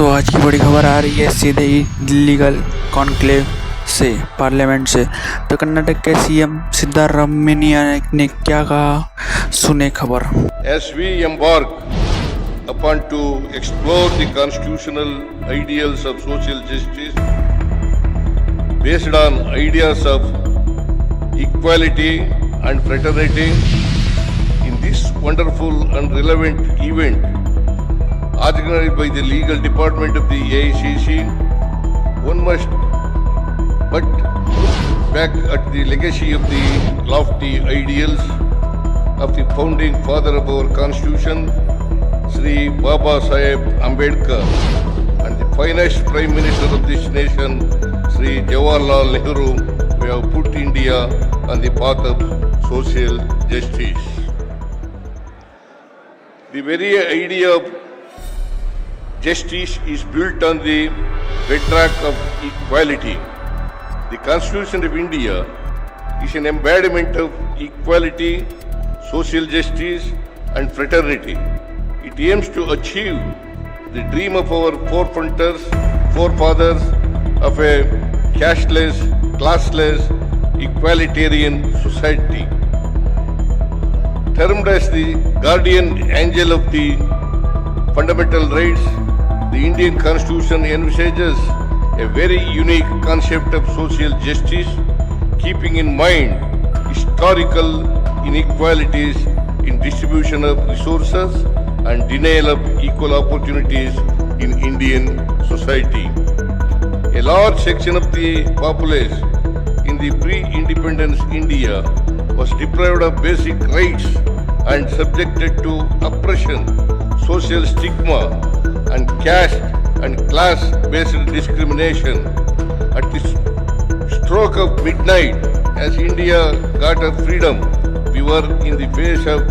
तो आज की बड़ी खबर आ रही है सीधे ही लीगल कॉन्क्लेव से, पार्लियामेंट से। तो कर्नाटक के सीएम सिद्धारमैया ने क्या कहा, सुने खबर। As we embark upon to explore the constitutional ideals of social justice based on ideas of equality and fraternity in this wonderful and relevant event organized by the legal department of the AICC, one must but look back at the legacy of the lofty ideals of the founding father of our constitution, Sri Baba Saheb Ambedkar, and the finest prime minister of this nation, Sri Jawaharlal Nehru, who have put India on the path of social justice. The very idea of justice is built on the bedrock of equality. The Constitution of India is an embodiment of equality, social justice, and fraternity. It aims to achieve the dream of our forefathers of a casteless, classless, equalitarian society. Termed as the guardian angel of the fundamental rights, the Indian Constitution envisages a very unique concept of social justice, keeping in mind historical inequalities in distribution of resources and denial of equal opportunities in Indian society. A large section of the populace in the pre-independence India was deprived of basic rights and subjected to oppression, social stigma, and caste and class-based discrimination. At the stroke of midnight, as India got her freedom, we were in the face of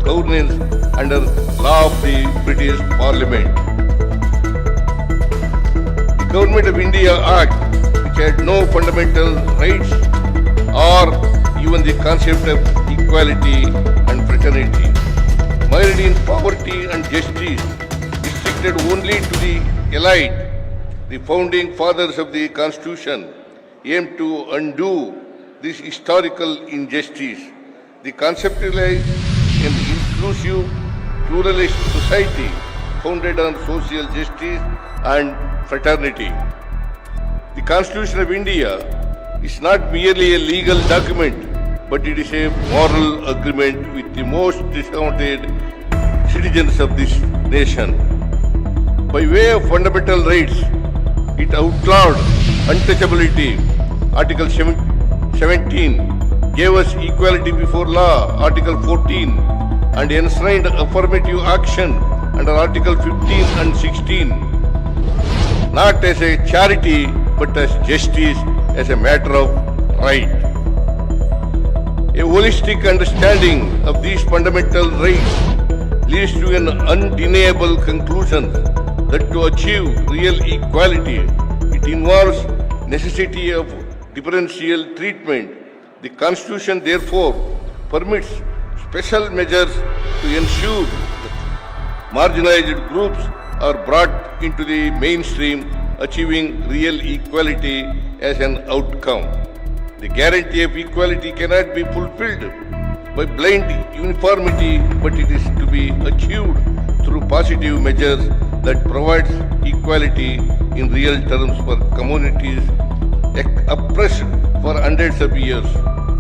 governance under law of the British Parliament. The Government of India Act, which had no fundamental rights or even the concept of equality and fraternity, mired in poverty and justice, restricted only to the elite. The founding fathers of the Constitution aimed to undo this historical injustice. They conceptualized an inclusive, pluralist society founded on social justice and fraternity. The Constitution of India is not merely a legal document, but it is a moral agreement with the most disadvantaged citizens of this nation. By way of fundamental rights, it outlawed untouchability. Article 17 gave us equality before law, Article 14, and enshrined affirmative action under Article 15 and 16, not as a charity but as justice, as a matter of right. A holistic understanding of these fundamental rights leads to an undeniable conclusion that to achieve real equality, it involves necessity of differential treatment. The Constitution therefore permits special measures to ensure that marginalized groups are brought into the mainstream, achieving real equality as an outcome. The guarantee of equality cannot be fulfilled by blind uniformity, but it is to be achieved through positive measures that provides equality in real terms for communities oppressed for hundreds of years.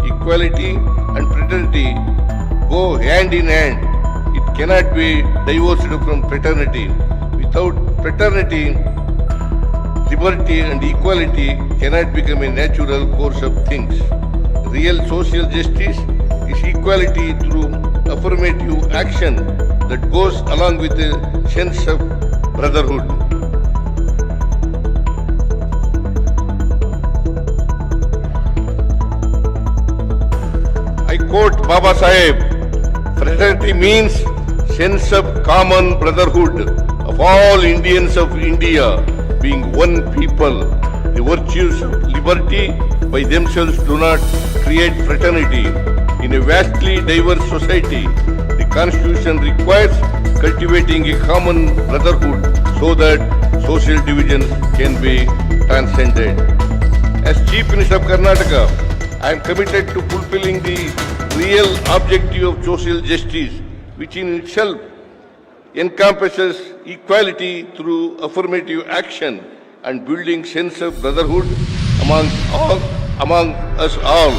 Equality and fraternity go hand in hand. It cannot be divorced from fraternity. Without fraternity, liberty and equality cannot become a natural course of things. Real social justice is equality through affirmative action that goes along with a sense of brotherhood. I quote Baba Saheb, fraternity means sense of common brotherhood of all Indians of India being one people. The virtues of liberty by themselves do not create fraternity. In a vastly diverse society, the Constitution requires cultivating a common brotherhood so that social divisions can be transcended. As Chief Minister of Karnataka, I am committed to fulfilling the real objective of social justice, which in itself encompasses equality through affirmative action and building sense of brotherhood among us all.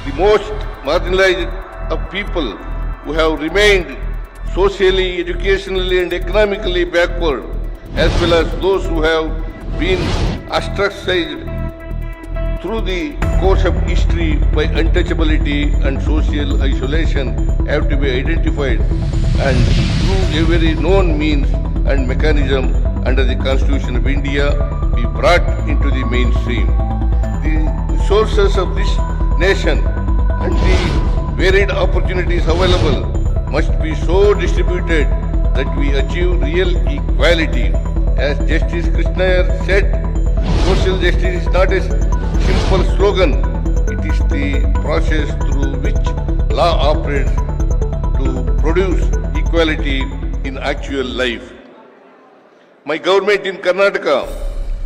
The most marginalized of people who have remained socially, educationally and economically backward, as well as those who have been ostracized through the course of history by untouchability and social isolation, have to be identified and through every known means and mechanism under the Constitution of India be brought into the mainstream. The resources of this nation and the varied opportunities available must be so distributed that we achieve real equality. As Justice Krishna said, social justice is not a simple slogan, it is the process through which law operates to produce equality in actual life. My government in Karnataka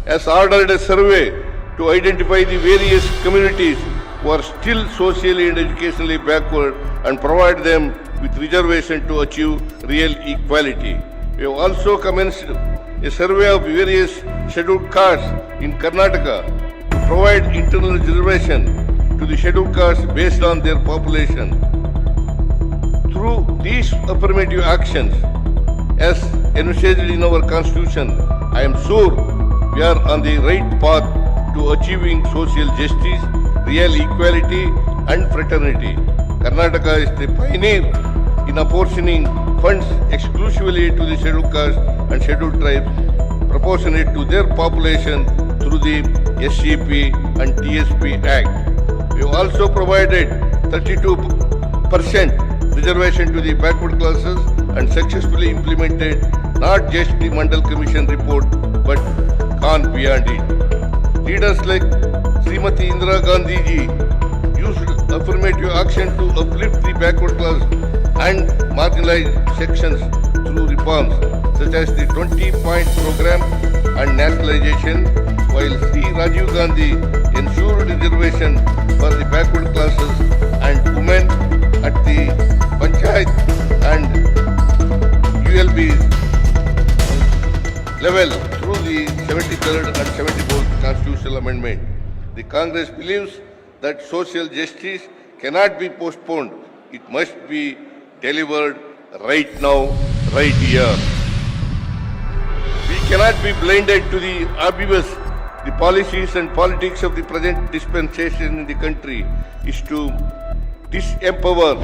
has ordered a survey to identify the various communities who are still socially and educationally backward and provide them with reservation to achieve real equality. We have also commenced a survey of various scheduled castes in Karnataka to provide internal reservation to the scheduled castes based on their population. Through these affirmative actions, as envisaged in our Constitution, I am sure we are on the right path to achieving social justice, real equality and fraternity. Karnataka is the pioneer in apportioning funds exclusively to the scheduled castes and scheduled tribes proportionate to their population through the SCP and TSP Act. We have also provided 32% reservation to the backward classes and successfully implemented not just the Mandal Commission report but gone beyond it. Leaders like Srimati Indira Gandhi ji used affirmative action to uplift the backward class and marginalized sections through reforms such as the 20-point program and nationalization, while Sri Rajiv Gandhi ensured reservation for the backward classes and women at the Panchayat and ULB level through the 73rd and 74th constitutional amendment. The Congress believes that social justice cannot be postponed. It must be delivered right now, right here. We cannot be blinded to the obvious. The policies and politics of the present dispensation in the country is to disempower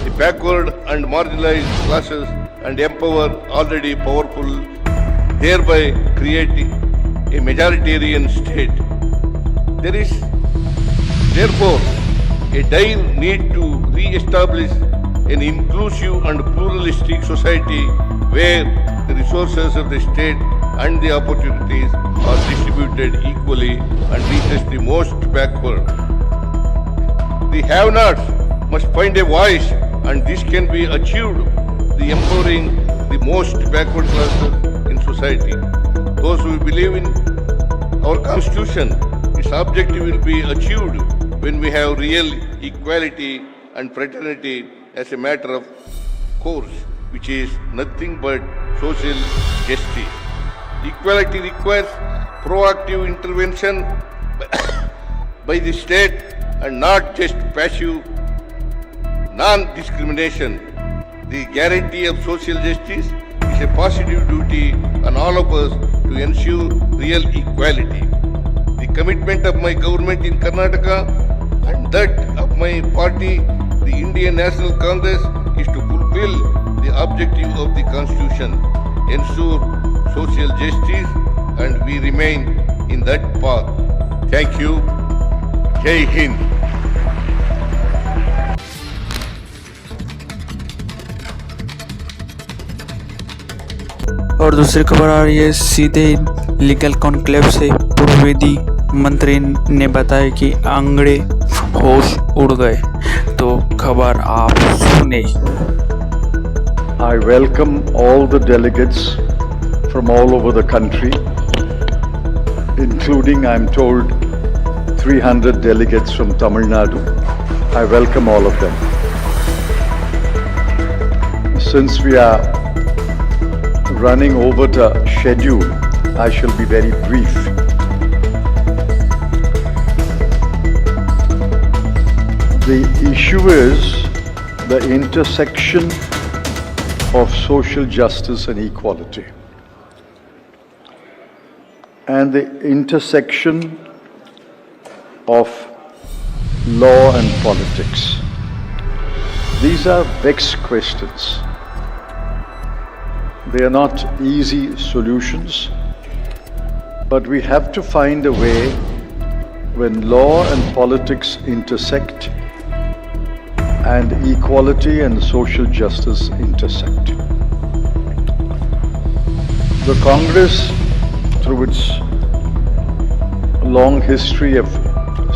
the backward and marginalized classes and empower already powerful, thereby creating a majoritarian state. There is therefore a dire need to re-establish an inclusive and pluralistic society where the resources of the state and the opportunities are distributed equally and reaches the most backward. The have-nots must find a voice, and this can be achieved by empowering the most backward classes in society. Those who believe in our Constitution, its objective will be achieved when we have real equality and fraternity as a matter of course, which is nothing but social justice. Equality requires proactive intervention by the state and not just passive non-discrimination. The guarantee of social justice is a positive duty on all of us to ensure real equality. The commitment of my government in Karnataka and that of my party, the Indian National Congress, is to fulfill the objective of the Constitution, ensure social justice, and we remain in that path. Thank you. Jai Hind. और दूसरी खबर आ रही है सीधे legal conclave से। पूर्व विधि मंत्री ने बताया कि आंकड़े होश उड़ गए। तो खबर आप सुने। I welcome all the delegates from all over the country, including, I'm told, 300 delegates from Tamil Nadu. I welcome all of them. Since we are running over the schedule, I shall be very brief. The issue is the intersection of social justice and equality, and the intersection of law and politics. These are vexed questions. They are not easy solutions, but we have to find a way when law and politics intersect and equality and social justice intersect. The Congress, through its long history of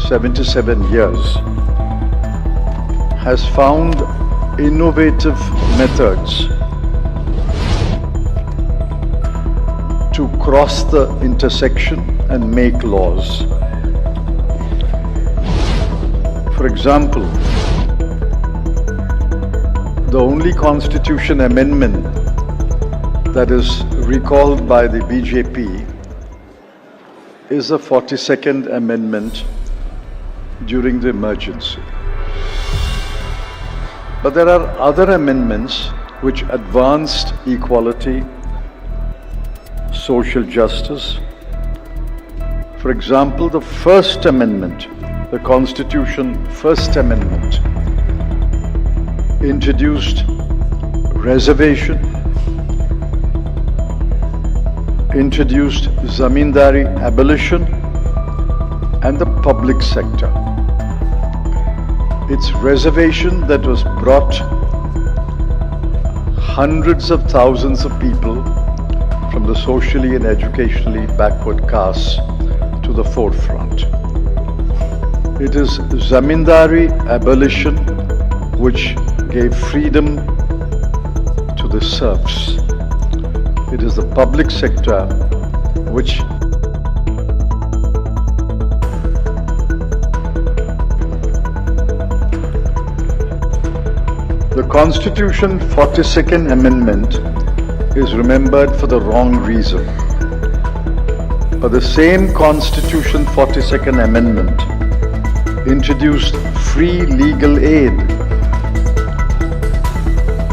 77 years, has found innovative methods to cross the intersection and make laws. For example, the only constitution amendment that is recalled by the BJP is the 42nd Amendment during the emergency. But there are other amendments which advanced equality, social justice. For example, the First Amendment, the Constitution First Amendment, introduced reservation, introduced zamindari abolition, and the public sector. It's reservation that was brought hundreds of thousands of people from the socially and educationally backward castes to the forefront. It is zamindari abolition which gave freedom to the serfs. It is the public sector which the Constitution 42nd Amendment is remembered for the wrong reason. But the same Constitution 42nd Amendment introduced free legal aid,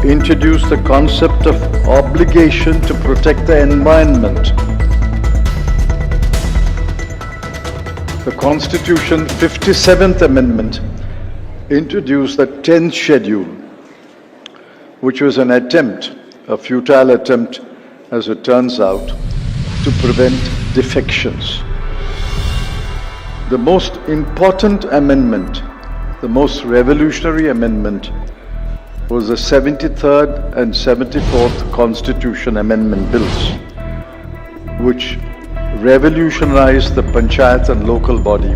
introduced the concept of obligation to protect the environment. The Constitution 57th Amendment introduced the 10th schedule, which was an attempt, a futile attempt as it turns out, to prevent defections. The most important amendment, the most revolutionary amendment, was the 73rd and 74th Constitution Amendment Bills, which revolutionized the panchayat and local body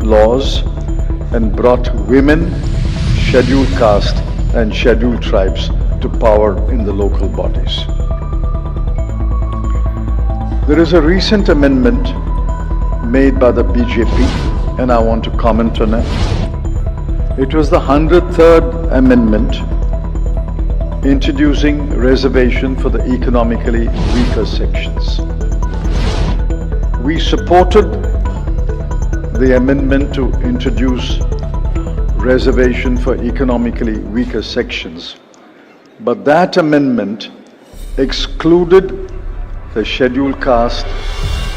laws and brought women, scheduled caste and scheduled tribes to power in the local bodies. There is a recent amendment made by the BJP, and I want to comment on it. It was the 103rd Amendment introducing reservation for the economically weaker sections. We supported the amendment to introduce reservation for economically weaker sections, but that amendment excluded the scheduled caste,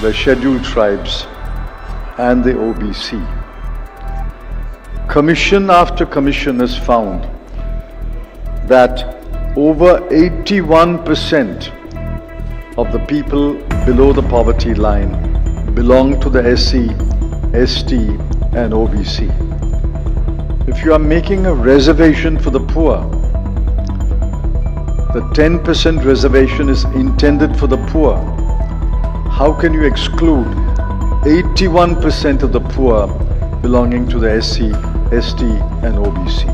the scheduled tribes, and the OBC. Commission after commission has found that over 81% of the people below the poverty line belong to the SC, ST, and OBC. If you are making a reservation for the poor, the 10% reservation is intended for the poor. How can you exclude 81% of the poor belonging to the SC, ST, and OBC?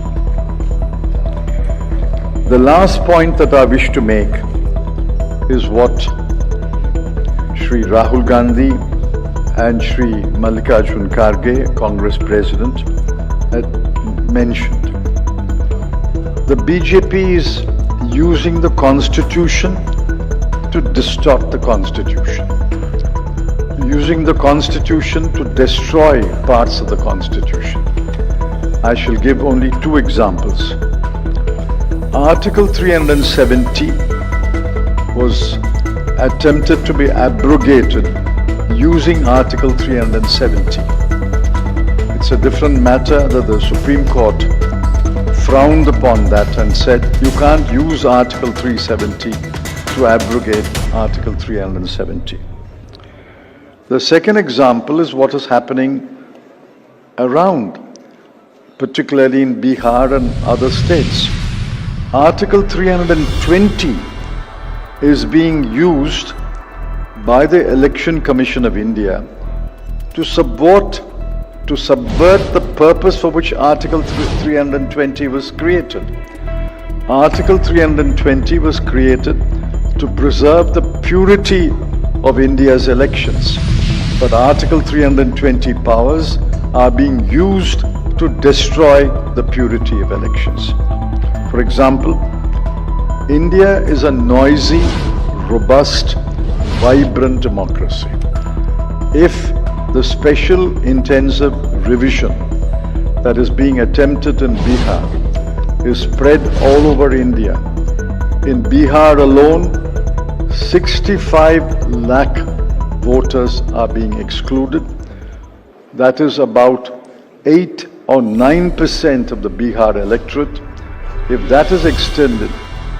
The last point that I wish to make is what Shri Rahul Gandhi and Shri Mallikarjun Kharge, Congress President, had mentioned. The BJP is using the Constitution to distort the Constitution, using the Constitution to destroy parts of the Constitution. I shall give only two examples. Article 370 was attempted to be abrogated using Article 370. It's a different matter that the Supreme Court frowned upon that and said you can't use Article 370 to abrogate Article 370. The second example is what is happening around, particularly in Bihar and other states. Article 320 is being used by the Election Commission of India to subvert the purpose for which Article 320 was created. Article 320 was created to preserve the purity of India's elections, but Article 320 powers are being used to destroy the purity of elections. For example, India is a noisy, robust, vibrant democracy. If the special intensive revision that is being attempted in Bihar is spread all over India, in Bihar alone, 65 lakh voters are being excluded. That is about 8 or 9% of the Bihar electorate. If that is extended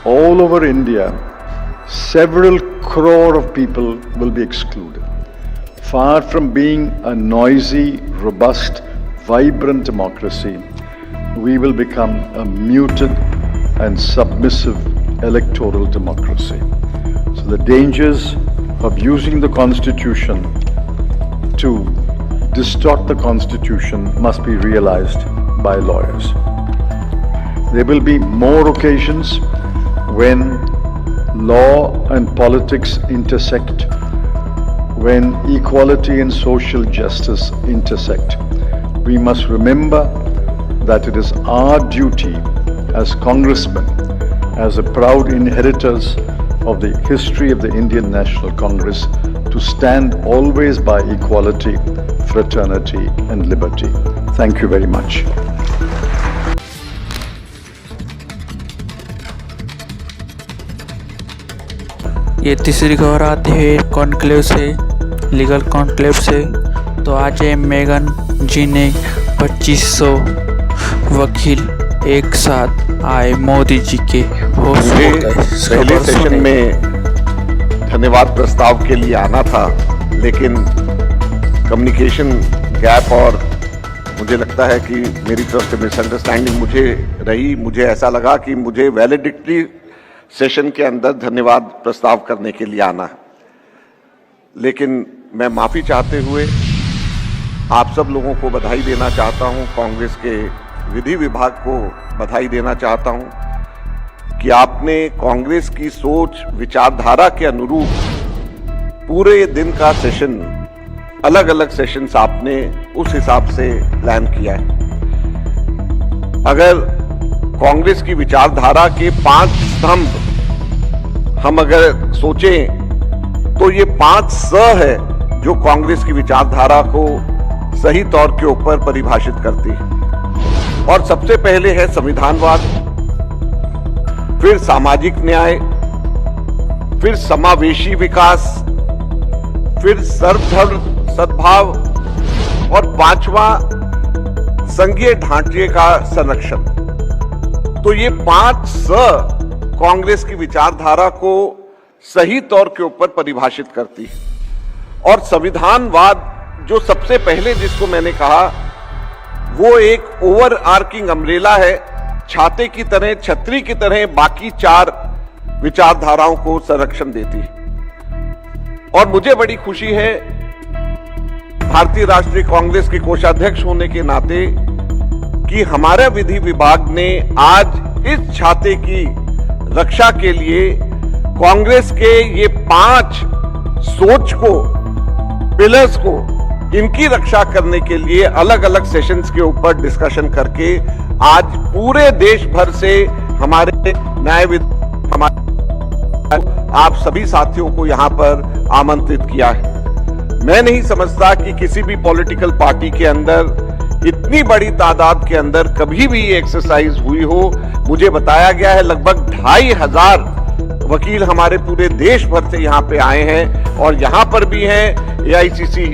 all over India, several crore of people will be excluded. Far from being a noisy, robust, vibrant democracy, we will become a muted and submissive electoral democracy. So the dangers of using the Constitution to distort the Constitution must be realized by lawyers. There will be more occasions when law and politics intersect, when equality and social justice intersect. We must remember that it is our duty as congressmen, as the proud inheritors of the history of the Indian National Congress, to stand always by equality, fraternity and liberty. Thank you very much. ये तीसरी खबर आती है conclave से, legal conclave से। तो आज Megan जी ने 2500 वकील एक साथ आए मोदी जी के होश हो गए। पहले सेशन में धन्यवाद प्रस्ताव के लिए आना था, लेकिन कम्युनिकेशन गैप और मुझे लगता है कि मेरी तरफ से मिसअंडरस्टैंडिंग मुझे ऐसा लगा कि मुझे वैलिडिटी सेशन के अंदर धन्यवाद प्रस्ताव करने के लिए आना है। लेकिन मैं माफी चाहते हुए आप सब लोगों को बधाई देना चाहता हूं, कांग्रेस के विधि विभाग को बधाई देना चाहता हूं कि आपने कांग्रेस की सोच विचारधारा के अनुरूप पूरे दिन का सेशन, अलग अलग सेशंस आपने उस हिसाब से प्लान किया है। अगर कांग्रेस की विचारधारा के 5 स्तंभ हम अगर सोचें तो ये 5 स है जो कांग्रेस की विचारधारा को सही तौर के ऊपर परिभाषित करती है। और सबसे पहले है संविधानवाद, फिर सामाजिक न्याय, फिर समावेशी विकास, फिर सर्वधर्म सद्भाव और 5वां संघीय ढांचे का संरक्षण। तो ये 5 स कांग्रेस की विचारधारा को सही तौर के ऊपर परिभाषित करती है। और संविधानवाद जो सबसे पहले जिसको मैंने कहा, वो एक ओवर आर्किंग अम्ब्रेला है, छाते की तरह, छतरी की तरह बाकी 4 विचारधाराओं को संरक्षण देती है। और मुझे बड़ी खुशी है भारतीय राष्ट्रीय कांग्रेस के कोषाध्यक्ष होने के नाते कि हमारा विधि विभाग ने आज इस छाते की रक्षा के लिए कांग्रेस के ये 5 सोच को, पिलर्स को, इनकी रक्षा करने के लिए अलग अलग सेशंस के ऊपर डिस्कशन करके आज पूरे देश भर से हमारे आप सभी साथियों को यहां पर आमंत्रित किया है। मैं नहीं समझता कि किसी भी पॉलिटिकल पार्टी के अंदर इतनी बड़ी तादाद के अंदर कभी भी ये एक्सरसाइज हुई हो। मुझे बताया गया है लगभग 2500 वकील हमारे पूरे देश भर से यहाँ पे आए हैं और यहाँ पर भी हैं एआईसीसी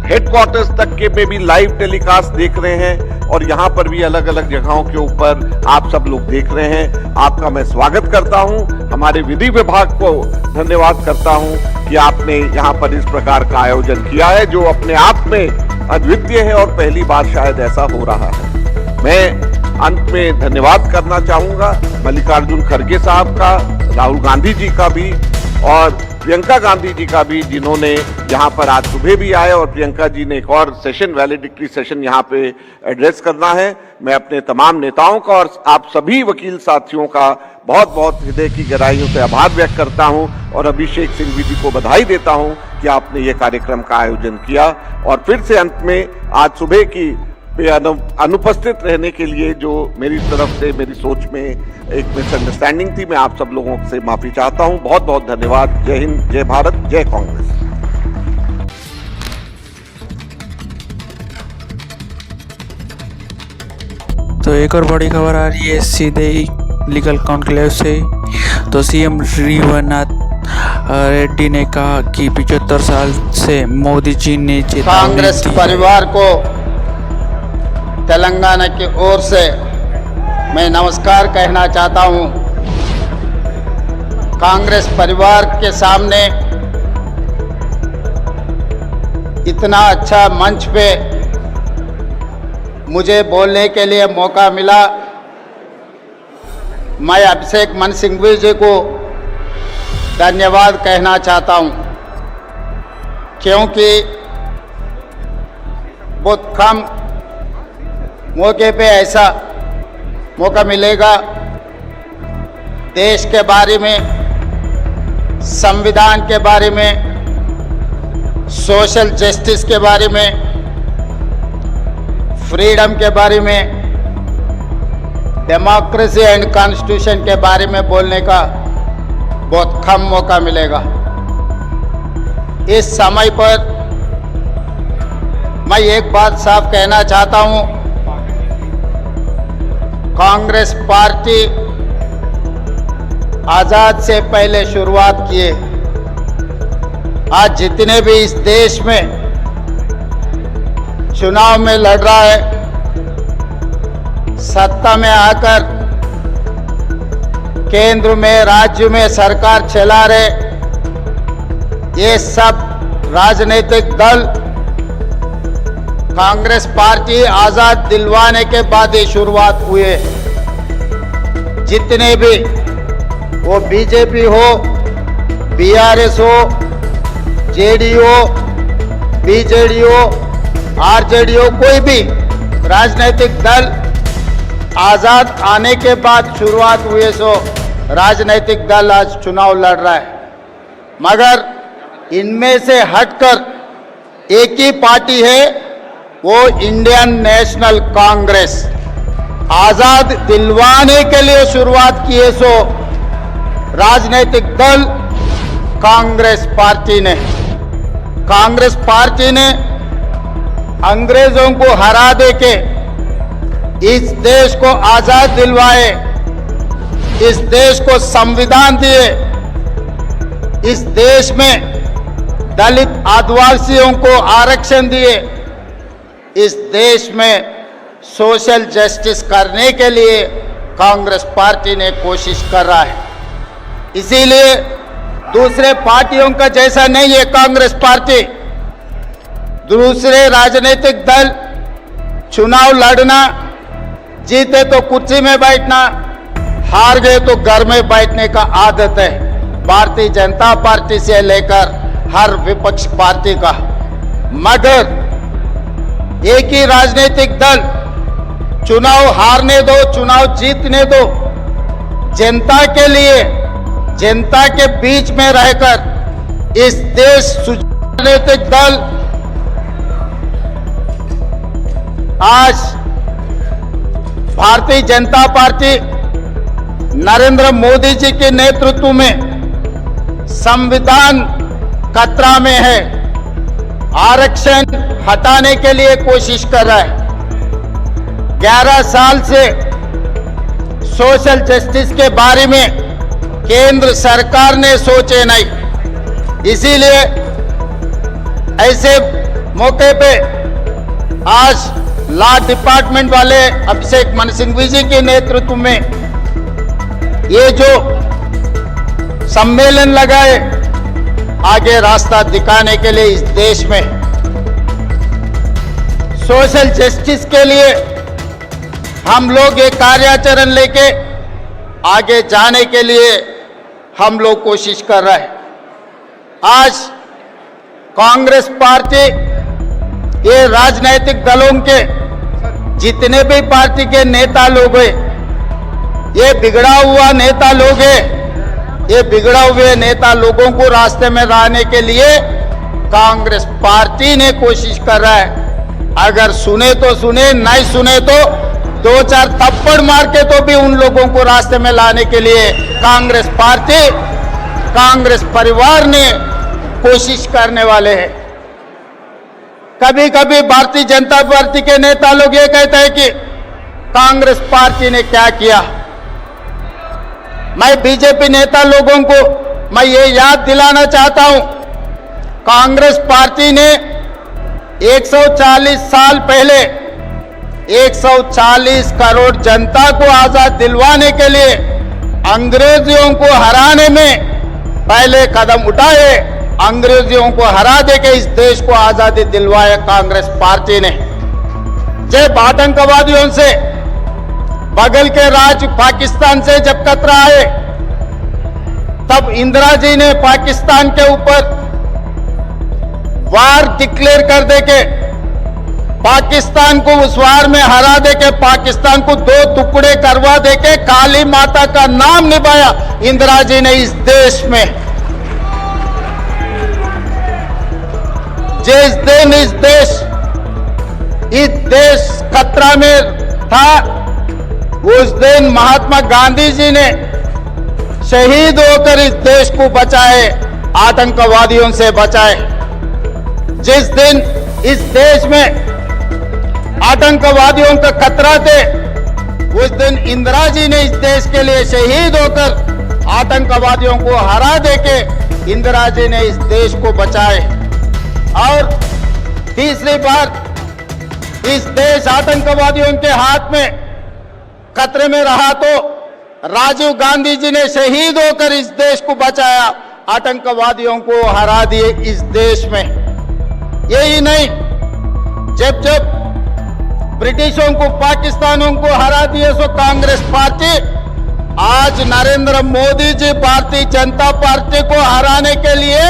हेडक्वार्टर्स तक के में भी लाइव टेलीकास्ट देख रहे हैं और यहाँ पर भी अलग अलग जगहों के ऊपर आप सब लोग देख रहे हैं। आपका मैं स्वागत करता हूँ, हमारे विधि विभाग को धन्यवाद करता हूँ कि आपने यहाँ पर इस प्रकार का आयोजन किया है जो अपने आप में अद्वितीय है और पहली बार शायद ऐसा हो रहा है। मैं अंत में धन्यवाद करना चाहूंगा मल्लिकार्जुन खड़गे साहब का, राहुल गांधी जी का भी और प्रियंका गांधी जी का भी, जिन्होंने यहाँ पर आज सुबह भी आए और प्रियंका जी ने एक और सेशन, वैलिडिक्टरी सेशन यहाँ पे एड्रेस करना है। मैं अपने तमाम नेताओं का और आप सभी वकील साथियों का बहुत बहुत हृदय की गहराइयों से आभार व्यक्त करता हूँ और अभिषेक सिंघवी जी को बधाई देता हूँ कि आपने ये कार्यक्रम का आयोजन किया। और फिर से अंत में आज सुबह की अनुपस्थित रहने के लिए जो मेरी तरफ से, मेरी सोच में एक मिसअंडरस्टैंडिंग थी, मैं आप सब लोगों से माफी चाहता हूं। बहुत बहुत धन्यवाद। जय हिंद, जय भारत, जय कांग्रेस। तो एक और बड़ी खबर आ रही है सीधे लीगल कॉन्क्लेव से। तो सीएम रेवन्नाथ रेड्डी ने कहा कि 75 साल से मोदी जी ने कांग्रेस परिवार को तेलंगाना की ओर से मैं नमस्कार कहना चाहता हूं। कांग्रेस परिवार के सामने इतना अच्छा मंच पे मुझे बोलने के लिए मौका मिला। मैं अभिषेक मनु सिंघवी जी को धन्यवाद कहना चाहता हूं, क्योंकि बहुत कम मौके पे ऐसा मौका मिलेगा देश के बारे में, संविधान के बारे में, सोशल जस्टिस के बारे में, फ्रीडम के बारे में, डेमोक्रेसी एंड कॉन्स्टिट्यूशन के बारे में बोलने का बहुत कम मौका मिलेगा। इस समय पर मैं एक बात साफ कहना चाहता हूं, कांग्रेस पार्टी आजाद से पहले शुरुआत किए। आज जितने भी इस देश में चुनाव में लड़ रहा है, सत्ता में आकर केंद्र में, राज्य में सरकार चला रहे, ये सब राजनीतिक दल कांग्रेस पार्टी आजाद दिलवाने के बाद ही शुरुआत हुए। जितने भी, वो बीजेपी हो, बीआरएस हो, जेडीयू, बीजेडी हो, आरजेडी हो, कोई भी राजनीतिक दल आजाद आने के बाद शुरुआत हुए सो राजनीतिक दल आज चुनाव लड़ रहा है। मगर इनमें से हटकर एक ही पार्टी है, वो इंडियन नेशनल कांग्रेस। आजाद दिलवाने के लिए शुरुआत किए सो राजनीतिक दल कांग्रेस पार्टी ने। कांग्रेस पार्टी ने अंग्रेजों को हरा देके इस देश को आजाद दिलवाए, इस देश को संविधान दिए, इस देश में दलित आदिवासियों को आरक्षण दिए, इस देश में सोशल जस्टिस करने के लिए कांग्रेस पार्टी ने कोशिश कर रहा है। इसीलिए दूसरे पार्टियों का जैसा नहीं है कांग्रेस पार्टी। दूसरे राजनीतिक दल चुनाव लड़ना, जीते तो कुर्सी में बैठना, हार गए तो घर में बैठने का आदत है भारतीय जनता पार्टी से लेकर हर विपक्ष पार्टी का। मगर एक ही राजनीतिक दल चुनाव हारने दो, चुनाव जीतने दो, जनता के लिए जनता के बीच में रहकर इस देश राजनीतिक दल आज भारतीय जनता पार्टी नरेंद्र मोदी जी के नेतृत्व में संविधान खतरा में है, आरक्षण हटाने के लिए कोशिश कर रहा है। 11 साल से सोशल जस्टिस के बारे में केंद्र सरकार ने सोचे नहीं, इसीलिए ऐसे मौके पे आज लॉ डिपार्टमेंट वाले अभिषेक मनु सिंघवी जी के नेतृत्व में ये जो सम्मेलन लगाए आगे रास्ता दिखाने के लिए इस देश में सोशल जस्टिस के लिए हम लोग एक कार्याचरण लेके आगे जाने के लिए हम लोग कोशिश कर रहे हैं। आज कांग्रेस पार्टी ये राजनीतिक दलों के जितने भी पार्टी के नेता लोग हैं, ये बिगड़ा हुआ नेता लोग हैं, ये बिगड़ा हुए नेता लोगों को रास्ते में लाने के लिए कांग्रेस पार्टी ने कोशिश कर रहा है। अगर सुने तो सुने, नहीं सुने तो 2-4 थप्पड़ मार के तो भी उन लोगों को रास्ते में लाने के लिए कांग्रेस पार्टी, कांग्रेस परिवार ने कोशिश करने वाले हैं। कभी कभी भारतीय जनता पार्टी के नेता लोग ये कहते हैं कि कांग्रेस पार्टी ने क्या किया। मैं बीजेपी नेता लोगों को मैं ये याद दिलाना चाहता हूं, कांग्रेस पार्टी ने 140 साल पहले 140 करोड़ जनता को आजाद दिलवाने के लिए अंग्रेजियों को हराने में पहले कदम उठाए, अंग्रेजियों को हरा देके इस देश को आजादी दिलवाया कांग्रेस पार्टी ने। जब आतंकवादियों से बगल के राज्य पाकिस्तान से जब खतरा आए, तब इंदिरा जी ने पाकिस्तान के ऊपर वार डिक्लेयर कर देके पाकिस्तान को उस वार में हरा देके पाकिस्तान को 2 टुकड़े करवा देके काली माता का नाम निभाया इंदिरा जी ने इस देश में। जिस दिन इस देश खतरा में था, उस दिन महात्मा गांधी जी ने शहीद होकर इस देश को बचाए, आतंकवादियों से बचाए। जिस दिन इस देश में आतंकवादियों का खतरा थे, उस दिन इंदिरा जी ने इस देश के लिए शहीद होकर आतंकवादियों को हरा देके इंदिरा जी ने इस देश को बचाए। और तीसरी बार इस देश आतंकवादियों के हाथ में खतरे में रहा तो राजीव गांधी जी ने शहीद होकर इस देश को बचाया, आतंकवादियों को हरा दिए इस देश में। यही नहीं, जब जब ब्रिटिशों को पाकिस्तानियों को हरा दिए तो कांग्रेस पार्टी आज नरेंद्र मोदी जी भारतीय जनता पार्टी को हराने के लिए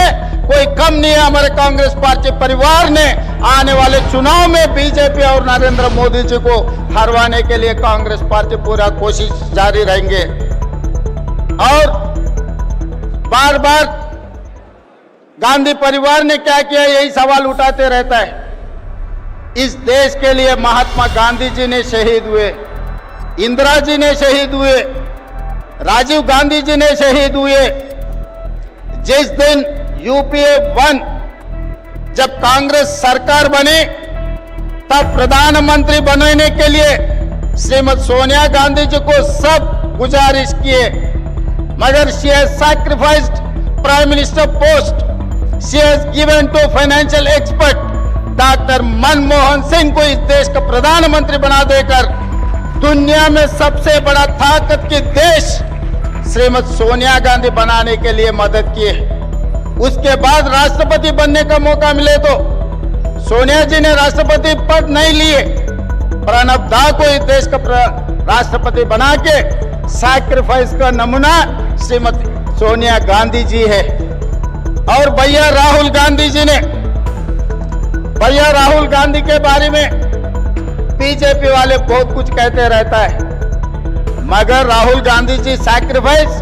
कोई कम नहीं है। हमारे कांग्रेस पार्टी परिवार ने आने वाले चुनाव में बीजेपी और नरेंद्र मोदी जी को हरवाने के लिए कांग्रेस पार्टी पूरा कोशिश जारी रहेंगे। और बार बार गांधी परिवार ने क्या किया, यही सवाल उठाते रहता है। इस देश के लिए महात्मा गांधी जी ने शहीद हुए, इंदिरा जी ने शहीद हुए, राजीव गांधी जी ने शहीद हुए। जिस दिन यूपीए 1 जब कांग्रेस सरकार बने, तब प्रधानमंत्री बनने के लिए श्रीमती सोनिया गांधी जी को सब गुजारिश किए, मगर she has sacrificed prime minister post, she has given to financial expert doctor Manmohan Singh को इस देश का प्रधानमंत्री बना देकर दुनिया में सबसे बड़ा ताकत के देश श्रीमती सोनिया गांधी बनाने के लिए मदद की है। उसके बाद राष्ट्रपति बनने का मौका मिले तो सोनिया जी ने राष्ट्रपति पद नहीं लिए, प्रणब दा को इस देश का राष्ट्रपति बना के सैक्रिफाइस का नमूना श्रीमती सोनिया गांधी जी है। और भैया राहुल गांधी जी ने, भैया राहुल गांधी के बारे में बीजेपी वाले बहुत कुछ कहते रहता है, मगर राहुल गांधी जी सैक्रिफाइस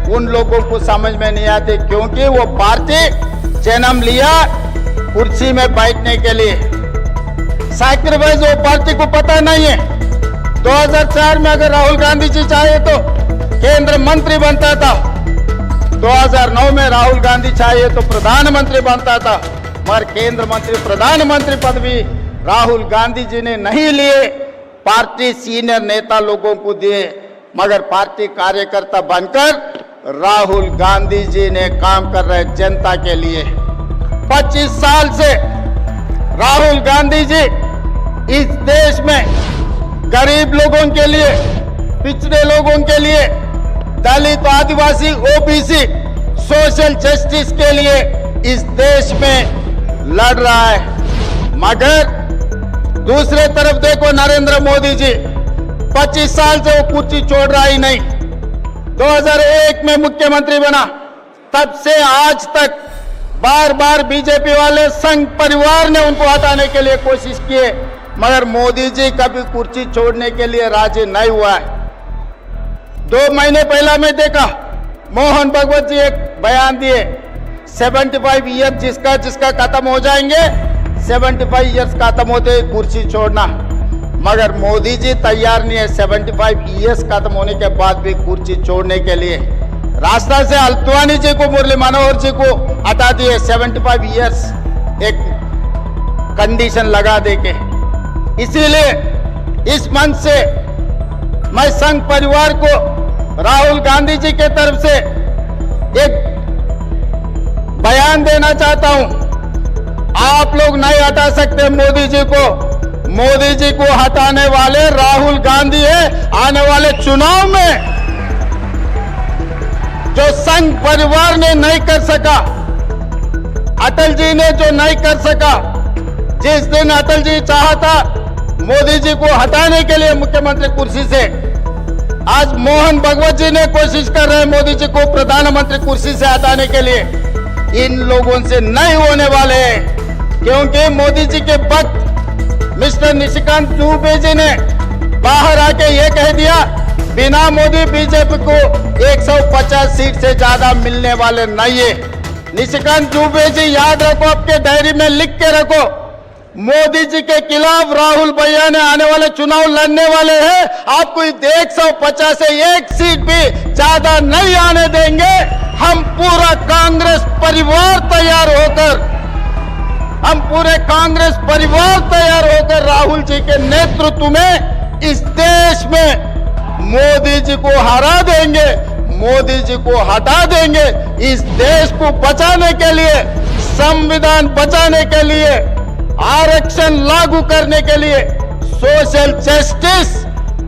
उन लोगों को समझ में नहीं आती, क्योंकि वो पार्टी जन्म लिया कुर्सी में बैठने के लिए। सैक्रिफाइस वो पार्टी को पता नहीं है। 2004 में अगर राहुल गांधी जी चाहे तो केंद्र मंत्री बनता था, 2009 में राहुल गांधी चाहे तो प्रधानमंत्री बनता था, मगर केंद्र मंत्री प्रधानमंत्री पदवी राहुल गांधी जी ने नहीं लिए, पार्टी सीनियर नेता लोगों को दिए, मगर पार्टी कार्यकर्ता बनकर राहुल गांधी जी ने काम कर रहे जनता के लिए। 25 साल से राहुल गांधी जी इस देश में गरीब लोगों के लिए, पिछड़े लोगों के लिए, दलित, आदिवासी, ओबीसी, सोशल जस्टिस के लिए इस देश में लड़ रहा है। मगर दूसरे तरफ देखो नरेंद्र मोदी जी 25 साल से वो कुर्सी छोड़ रहा ही नहीं। 2001 में मुख्यमंत्री बना, तब से आज तक बार बार बीजेपी वाले संघ परिवार ने उनको हटाने के लिए कोशिश किए, मगर मोदी जी कभी कुर्सी छोड़ने के लिए राजी नहीं हुआ है। 2 महीने पहला मैं देखा मोहन भगवत जी एक बयान दिए, 75 ईयर जिसका जिसका खत्म हो जाएंगे, 75 ईयर्स खत्म होते कुर्सी छोड़ना, मगर मोदी जी तैयार नहीं है 75 ईयर्स खत्म होने के बाद भी कुर्सी छोड़ने के लिए। रास्ता से अल्तवानी जी को, मुरली मनोहर जी को हटा दिए 75 ईयर्स एक कंडीशन लगा देके। इसीलिए इस मंच से मैं संघ परिवार को राहुल गांधी जी के तरफ से एक बयान देना चाहता हूं, आप लोग नहीं हटा सकते मोदी जी को। मोदी जी को हटाने वाले राहुल गांधी है। आने वाले चुनाव में जो संघ परिवार ने नहीं कर सका, अटल जी ने जो नहीं कर सका, जिस दिन अटल जी चाहता मोदी जी को हटाने के लिए मुख्यमंत्री कुर्सी से, आज मोहन भगवत जी ने कोशिश कर रहे हैं मोदी जी को प्रधानमंत्री कुर्सी से हटाने के लिए। इन लोगों से नहीं होने वाले हैं, क्योंकि मोदी जी के वक्त मिस्टर निशिकांत दुबे जी ने बाहर आके ये कह दिया, बिना मोदी बीजेपी को 150 सीट से ज्यादा मिलने वाले नहीं है। निशिकांत दुबे जी याद रखो, आपके डायरी में लिख के रखो, मोदी जी के खिलाफ राहुल भैया ने आने वाले चुनाव लड़ने वाले हैं। आपको 150 से 1 सीट भी ज्यादा नहीं आने देंगे। हम पूरा कांग्रेस परिवार तैयार होकर, हम पूरे कांग्रेस परिवार तैयार होकर राहुल जी के नेतृत्व में इस देश में मोदी जी को हरा देंगे, मोदी जी को हटा देंगे। इस देश को बचाने के लिए, संविधान बचाने के लिए, आरक्षण लागू करने के लिए, सोशल जस्टिस,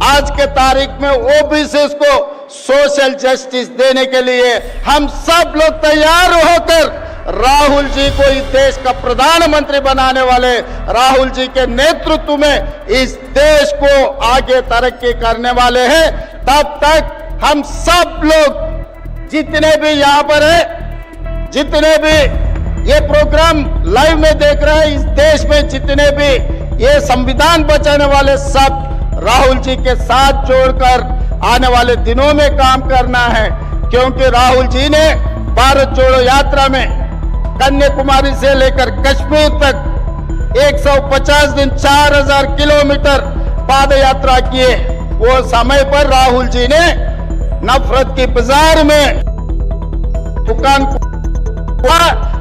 आज के तारीख में ओबीसी को सोशल जस्टिस देने के लिए हम सब लोग तैयार होकर राहुल जी को इस देश का प्रधानमंत्री बनाने वाले, राहुल जी के नेतृत्व में इस देश को आगे तरक्की करने वाले हैं। तब तक हम सब लोग जितने भी यहाँ पर है, जितने भी ये प्रोग्राम लाइव में देख रहे हैं, इस देश में जितने भी ये संविधान बचाने वाले, सब राहुल जी के साथ जोड़कर आने वाले दिनों में काम करना है। क्योंकि राहुल जी ने भारत जोड़ो यात्रा में कन्याकुमारी से लेकर कश्मीर तक 150 दिन 4000 किलोमीटर पाद यात्रा किए। वो समय पर राहुल जी ने नफरत की बाजार में दुकान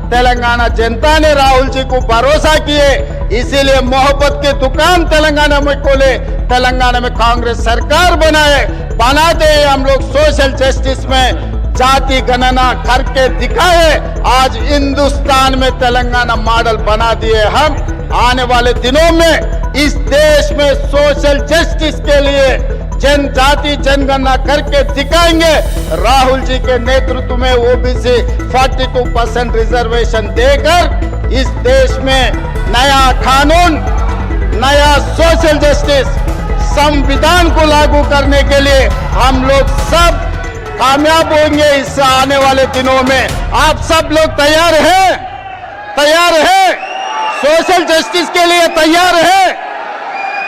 तेलंगाना जनता ने राहुल जी को भरोसा किए, इसीलिए मोहब्बत की दुकान तेलंगाना में खोले, तेलंगाना में कांग्रेस सरकार बनाते हैं हम लोग। सोशल जस्टिस में जाति गणना करके दिखाए, आज हिंदुस्तान में तेलंगाना मॉडल बना दिए हम। आने वाले दिनों में इस देश में सोशल जस्टिस के लिए जनजाति जनगणना करके दिखाएंगे। राहुल जी के नेतृत्व में ओबीसी 42% रिजर्वेशन देकर इस देश में नया कानून, नया सोशल जस्टिस, संविधान को लागू करने के लिए हम लोग सब कामयाब होंगे। इस आने वाले दिनों में आप सब लोग तैयार हैं? तैयार हैं? सोशल जस्टिस के लिए तैयार हैं?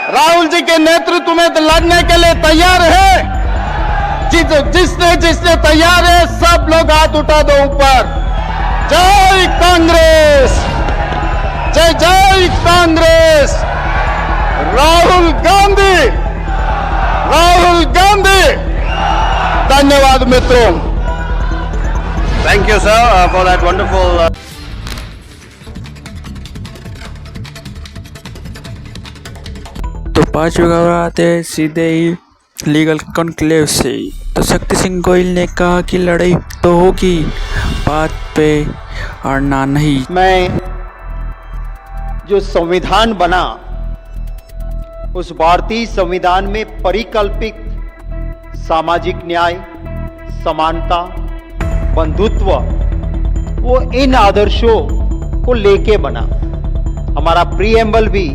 राहुल जी के नेतृत्व में लड़ने के लिए तैयार है? जिसने जिसने तैयार है सब लोग हाथ उठा दो ऊपर। जय कांग्रेस, जय जय कांग्रेस। राहुल गांधी, राहुल गांधी। धन्यवाद मित्रों। Thank you, sir, for that wonderful. तो पांचवी खबर आते हैं सीधे ही लीगल कॉन्क्लेव से। तो शक्ति सिंह गोयल ने कहा कि लड़ाई तो होगी, बात पे अड़ना नहीं। मैं जो संविधान बना उस भारतीय संविधान में परिकल्पित सामाजिक न्याय, समानता, बंधुत्व, वो इन आदर्शों को लेके बना। हमारा प्रीएम्बल भी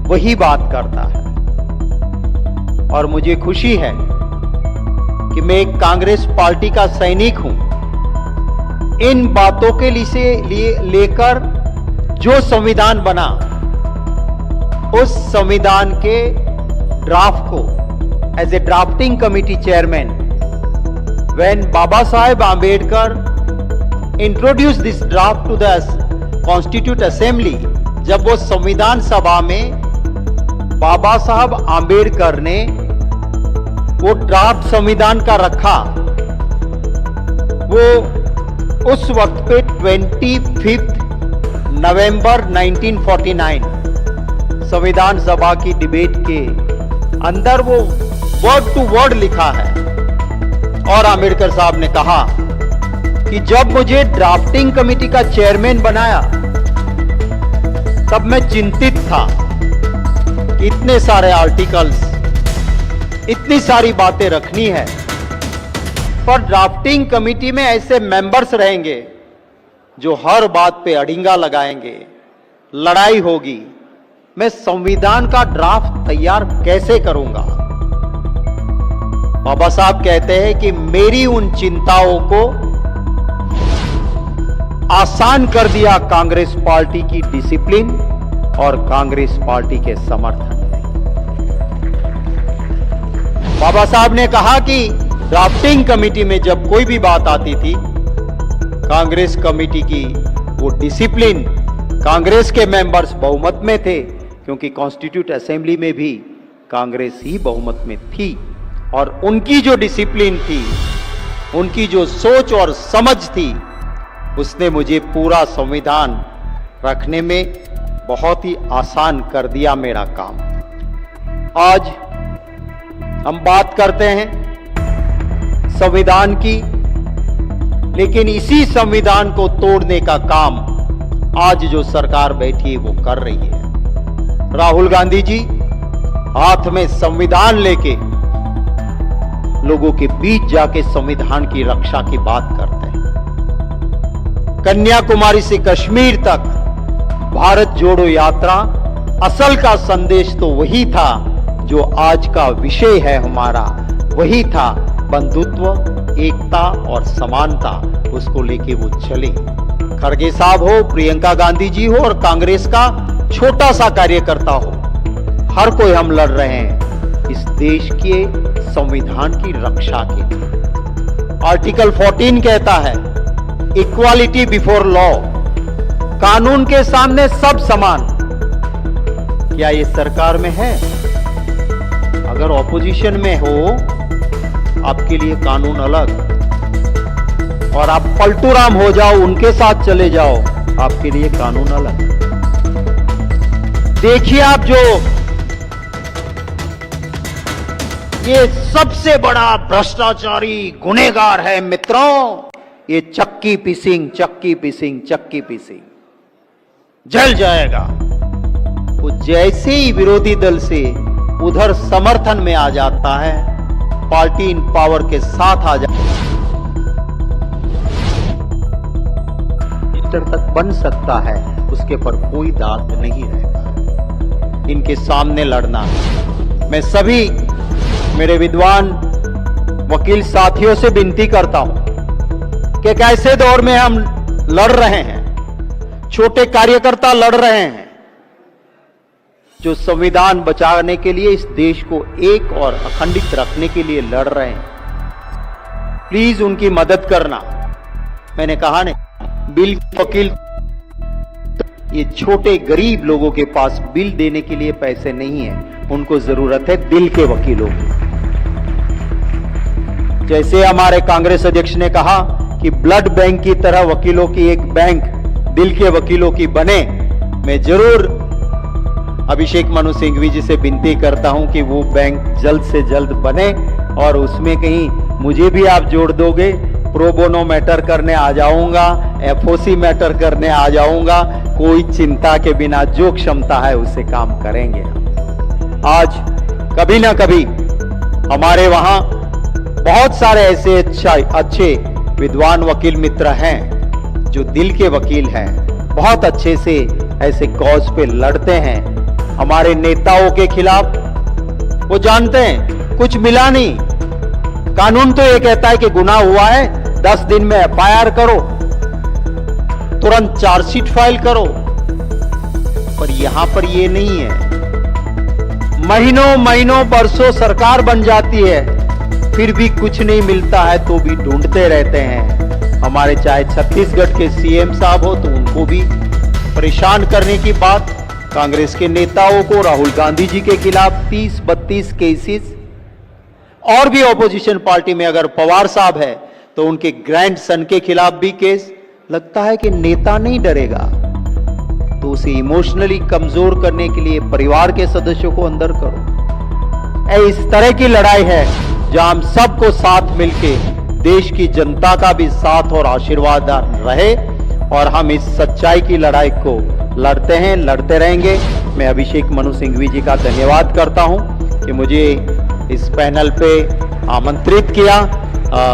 वही बात करता है और मुझे खुशी है कि मैं एक कांग्रेस पार्टी का सैनिक हूं। इन बातों के लिए लेकर जो संविधान बना उस संविधान के ड्राफ्ट को as a drafting committee chairman when Baba Saheb Ambedkar introduced this draft to the Constituent Assembly, जब वो संविधान सभा में बाबा साहब आंबेडकर ने वो ड्राफ्ट संविधान का रखा, वो उस वक्त पे 25 नवंबर 1949 संविधान सभा की डिबेट के अंदर वो वर्ड टू वर्ड लिखा है। और आंबेडकर साहब ने कहा कि जब मुझे ड्राफ्टिंग कमेटी का चेयरमैन बनाया तब मैं चिंतित था कि इतने सारे आर्टिकल्स, इतनी सारी बातें रखनी है, पर ड्राफ्टिंग कमेटी में ऐसे मेंबर्स रहेंगे जो हर बात पे अड़िंगा लगाएंगे, लड़ाई होगी, मैं संविधान का ड्राफ्ट तैयार कैसे करूंगा। बाबा साहब कहते हैं कि मेरी उन चिंताओं को आसान कर दिया कांग्रेस पार्टी की डिसिप्लिन और कांग्रेस पार्टी के समर्थन ने। बाबा साहब ने कहा कि ड्राफ्टिंग कमेटी में जब कोई भी बात आती थी, कांग्रेस कमेटी की वो डिसिप्लिन, कांग्रेस के मेंबर्स बहुमत में थे क्योंकि कॉन्स्टिट्यूट असेंबली में भी कांग्रेस ही बहुमत में थी, और उनकी जो डिसिप्लिन थी, उनकी जो सोच और समझ थी, उसने मुझे पूरा संविधान रखने में बहुत ही आसान कर दिया मेरा काम। आज हम बात करते हैं संविधान की, लेकिन इसी संविधान को तोड़ने का काम आज जो सरकार बैठी है वो कर रही है। राहुल गांधी जी हाथ में संविधान लेके लोगों के बीच जाके संविधान की रक्षा की बात करते हैं। कन्याकुमारी से कश्मीर तक भारत जोड़ो यात्रा, असल का संदेश तो वही था जो आज का विषय है हमारा, वही था बंधुत्व, एकता और समानता, उसको लेके वो चले। खड़गे साहब हो, प्रियंका गांधी जी हो और कांग्रेस का छोटा सा कार्यकर्ता हो, हर कोई हम लड़ रहे हैं इस देश के संविधान की रक्षा के लिए। आर्टिकल 14 कहता है इक्वालिटी बिफोर लॉ, कानून के सामने सब समान। क्या ये सरकार में है? अगर ऑपोजिशन में हो आपके लिए कानून अलग, और आप पलटूराम हो जाओ, उनके साथ चले जाओ, आपके लिए कानून अलग। देखिए आप जो ये सबसे बड़ा भ्रष्टाचारी गुनहगार है मित्रों, ये चक्की पिसिंग, चक्की पिसिंग, चक्की पिसिंग जल जाएगा। वो जैसे ही विरोधी दल से उधर समर्थन में आ जाता है, पार्टी इन पावर के साथ आ जाता है, तक बन सकता है, उसके पर कोई दाग नहीं रहेगा। इनके सामने लड़ना, मैं सभी मेरे विद्वान वकील साथियों से विनती करता हूं कि कैसे दौर में हम लड़ रहे हैं, छोटे कार्यकर्ता लड़ रहे हैं जो संविधान बचाने के लिए, इस देश को एक और अखंडित रखने के लिए लड़ रहे हैं। प्लीज उनकी मदद करना। मैंने कहा नहीं, बिल वकील, ये छोटे गरीब लोगों के पास बिल देने के लिए पैसे नहीं है, उनको जरूरत है दिल के वकीलों की। जैसे हमारे कांग्रेस अध्यक्ष ने कहा कि ब्लड बैंक की तरह वकीलों की एक बैंक दिल के वकीलों की बने, मैं जरूर अभिषेक मनु सिंघवी जी से विनती करता हूं कि वो बैंक जल्द से जल्द बने और उसमें कहीं मुझे भी आप जोड़ दोगे, प्रो बोनो मैटर करने आ जाऊंगा, एफओसी मैटर करने आ जाऊंगा, कोई चिंता के बिना जो क्षमता है उससे काम करेंगे। आज कभी ना कभी हमारे वहां बहुत सारे ऐसे अच्छे विद्वान वकील मित्र हैं जो दिल के वकील हैं, बहुत अच्छे से ऐसे कॉज पे लड़ते हैं। हमारे नेताओं के खिलाफ वो जानते हैं कुछ मिला नहीं, कानून तो ये कहता है कि गुनाह हुआ है 10 दिन में एफआईआर करो, तुरंत चार्जशीट फाइल करो, पर यहां पर ये नहीं है। महीनों महीनों बरसों सरकार बन जाती है, फिर भी कुछ नहीं मिलता है तो भी ढूंढते रहते हैं। हमारे चाहे छत्तीसगढ़ के सीएम साहब हो तो उनको भी परेशान करने की बात, कांग्रेस के नेताओं को राहुल गांधी जी के खिलाफ 30-32 केसेस, और भी ऑपोजिशन पार्टी में अगर पवार साहब है तो उनके ग्रैंड सन के खिलाफ भी केस। लगता है कि नेता नहीं डरेगा तो उसे इमोशनली कमजोर करने के लिए परिवार के सदस्यों को अंदर करो। इस तरह की लड़ाई है जहां हम सबको साथ मिलके देश की जनता का भी साथ और आशीर्वाद रहे और हम इस सच्चाई की लड़ाई को लड़ते हैं, लड़ते रहेंगे। मैं अभिषेक मनु सिंघवी जी का धन्यवाद करता हूं कि मुझे इस पैनल पे आमंत्रित किया।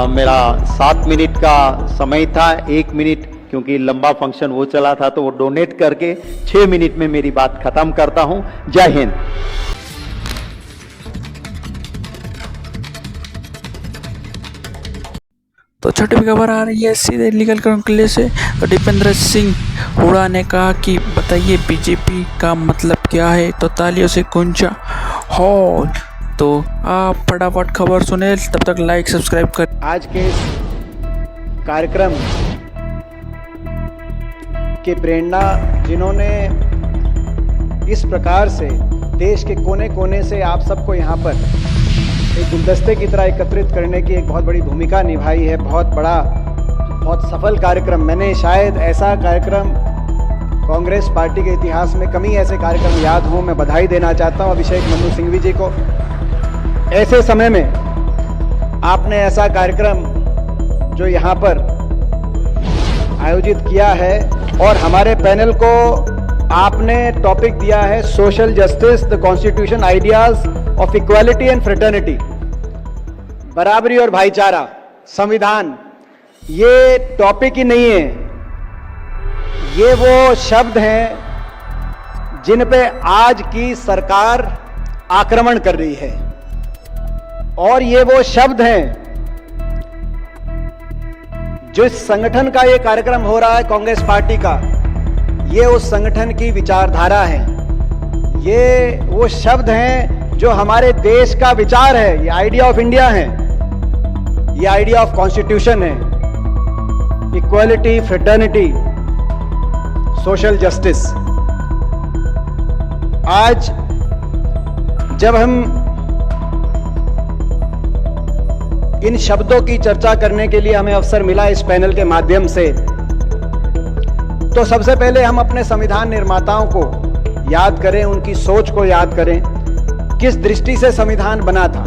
मेरा 7 मिनट का समय था, 1 मिनट क्योंकि लंबा फंक्शन वो चला था तो वो डोनेट करके 6 मिनट में मेरी बात खत्म करता हूं। जय हिंद। तो छोटी भी खबर आ रही है सीधे लीगल कॉन्क्लेव से। तो दीपेंद्र सिंह हुड्डा ने कहा कि बताइए बीजेपी का मतलब क्या है, तो तालियों से गूंजा हॉल। तो आप फटाफट खबर सुने, तब तक लाइक सब्सक्राइब कर। आज के इस कार्यक्रम की प्रेरणा जिन्होंने इस प्रकार से देश के कोने कोने से आप सबको यहाँ पर एक गुलदस्ते की तरह एकत्रित करने की एक बहुत बड़ी भूमिका निभाई है, बहुत बड़ा, बहुत सफल कार्यक्रम। मैंने शायद ऐसा कार्यक्रम कांग्रेस पार्टी के इतिहास में कम ही ऐसे कार्यक्रम याद हों। मैं बधाई देना चाहता हूं अभिषेक मनु सिंघवी जी को। ऐसे समय में आपने ऐसा कार्यक्रम जो यहाँ पर आयोजित किया है और हमारे पैनल को आपने टॉपिक दिया है social justice, the constitution, ideas of equality and fraternity, बराबरी और भाईचारा, संविधान। ये टॉपिक ही नहीं है, ये वो शब्द हैं जिन पे आज की सरकार आक्रमण कर रही है, और ये वो शब्द हैं जो इस संगठन का ये कार्यक्रम हो रहा है कांग्रेस पार्टी का, ये उस संगठन की विचारधारा है। ये वो शब्द हैं जो हमारे देश का विचार है, ये आइडिया ऑफ इंडिया है, ये आइडिया ऑफ कॉन्स्टिट्यूशन है, इक्वालिटी, फ्रेटर्निटी, सोशल जस्टिस। आज जब हम इन शब्दों की चर्चा करने के लिए हमें अवसर मिला इस पैनल के माध्यम से, तो सबसे पहले हम अपने संविधान निर्माताओं को याद करें, उनकी सोच को याद करें, किस दृष्टि से संविधान बना था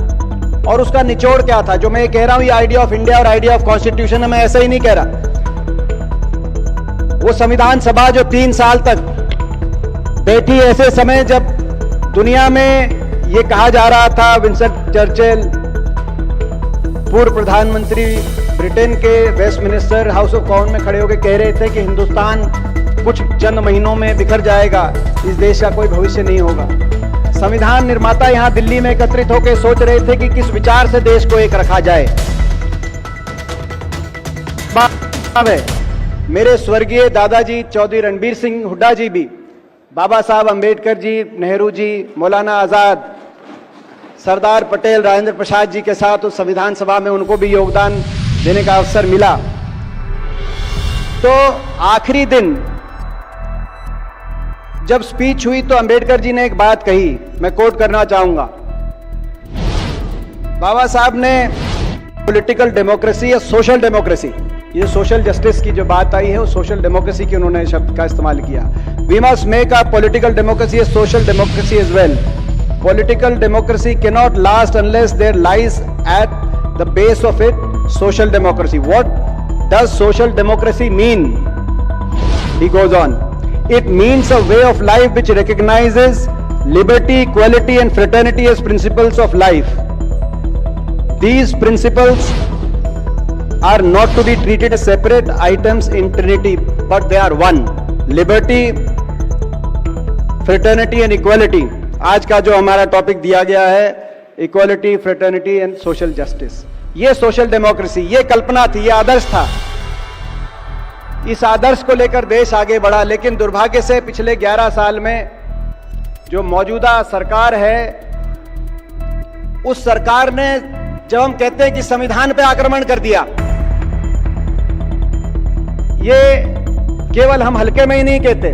और उसका निचोड़ क्या था। जो मैं ये कह रहा हूं, ये आइडिया ऑफ इंडिया और आइडिया ऑफ कॉन्स्टिट्यूशन है, मैं ऐसा ही नहीं कह रहा। वो संविधान सभा जो 3 साल तक बैठी ऐसे समय जब दुनिया में ये कहा जा रहा था, विंस्टन चर्चिल पूर्व प्रधानमंत्री ब्रिटेन के वेस्टमिनिस्टर हाउस ऑफ कॉमन में खड़े होकर कह रहे थे कि हिंदुस्तान कुछ चंद महीनों में बिखर जाएगा, इस देश का कोई भविष्य नहीं होगा। संविधान निर्माता यहां दिल्ली में एकत्रित होकर सोच रहे थे कि किस विचार से देश को एक रखा जाए। मेरे स्वर्गीय दादाजी चौधरी रणबीर सिंह हुड्डा जी भी, बाबा साहब अंबेडकर जी, नेहरू जी, मौलाना आजाद, सरदार पटेल, राजेंद्र प्रसाद जी के साथ उस संविधान सभा में उनको भी योगदान देने का अवसर मिला, तो आखिरी दिन जब स्पीच हुई तो अंबेडकर जी ने एक बात कही, मैं कोट करना चाहूंगा। बाबा साहब ने पॉलिटिकल डेमोक्रेसी या सोशल डेमोक्रेसी, ये सोशल जस्टिस की जो बात आई है वो सोशल डेमोक्रेसी की उन्होंने शब्द का इस्तेमाल किया। We must make a political democracy a social democracy as well. Political democracy can not last unless there lies at the base of it social democracy. What does social democracy mean? He goes on. It means a way of life which recognizes liberty, equality and fraternity as principles of life. These principles are not to be treated as separate items in Trinity, but they are one. Liberty, fraternity and equality. आज का जो हमारा topic दिया गया है, equality, fraternity and social justice, ये social democracy, ये कल्पना थी, ये आदर्श था। इस आदर्श को लेकर देश आगे बढ़ा, लेकिन दुर्भाग्य से पिछले 11 साल में जो मौजूदा सरकार है, उस सरकार ने, जब हम कहते हैं कि संविधान पे आक्रमण कर दिया, ये केवल हम हल्के में ही नहीं कहते,